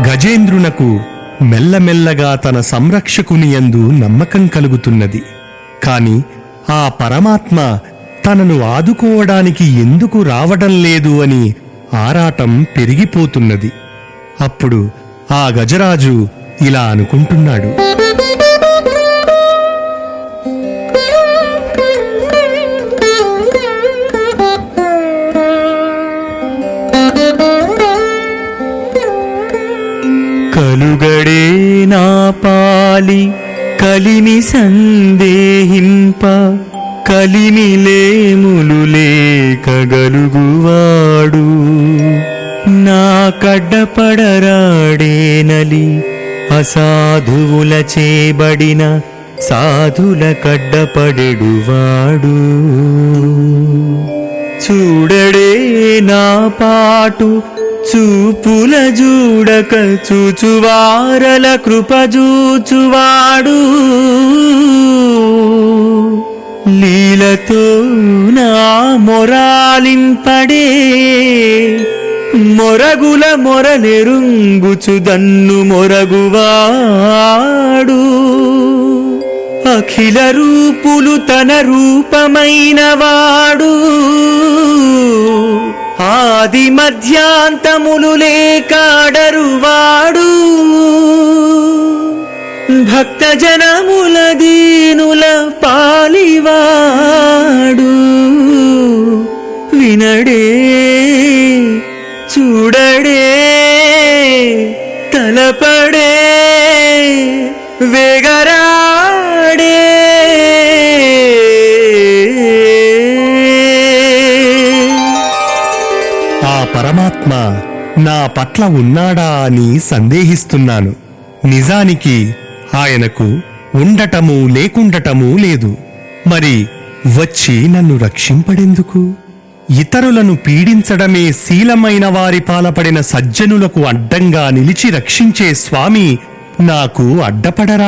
గజేంద్రునకు మెల్లమెల్లగా తన సంరక్షకునియందు నమ్మకం కలుగుతున్నది. కాని ఆ పరమాత్మ తనను ఆదుకోవడానికి ఎందుకు రావడం లేదు అని ఆరాటం పెరిగిపోతున్నది. అప్పుడు ఆ గజరాజు ఇలా అనుకుంటున్నాడు. కలుగడే నా పాలి కలిమి సందేహింప, కలిమిలేములు లేకగలుగువాడు. నా కడ్డపడరాడేనలి అసాధువుల చేబడిన సాధుల కడ్డపడెడువాడు. చూడడే నా పాటు చూపుల జూడక చూచువారల కృపజూచువాడు. లీలతో నా మొరాలింపడే మొరగుల మొరలెరుంగుచు దన్ను మొరగువాడు. అఖిల రూపులు తన రూపమైన వాడు. ఆది మధ్యాంతములు లేకాడరువాడు. భక్త జనముల దీనుల పాలివాడు. వినడే చూడడే తలపడే వేగరాడే. ఆ పరమాత్మ నా పట్ల ఉన్నాడా అని సందేహిస్తున్నాను. నిజానికి ఆయనకు ఉండటము లేకుండటమూ లేదు. మరి వచ్చి నన్ను రక్షింపడెందుకు? ఇతరులను పీడించడమే శీలమైన వారి పాలపడిన సజ్జనులకు అడ్డంగా నిలిచి రక్షించే స్వామి నాకు అడ్డపడరా?